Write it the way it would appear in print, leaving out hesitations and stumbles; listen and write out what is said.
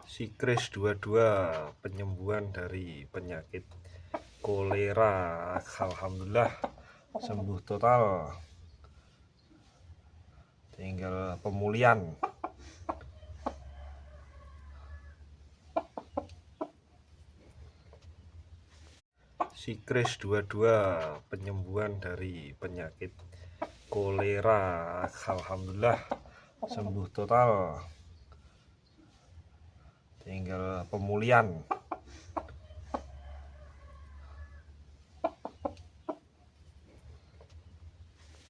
Si Kris 22 penyembuhan dari penyakit kolera, alhamdulillah sembuh total, tinggal pemulihan. Si Kris 22 penyembuhan dari penyakit kolera, alhamdulillah sembuh total, tinggal pemulihan.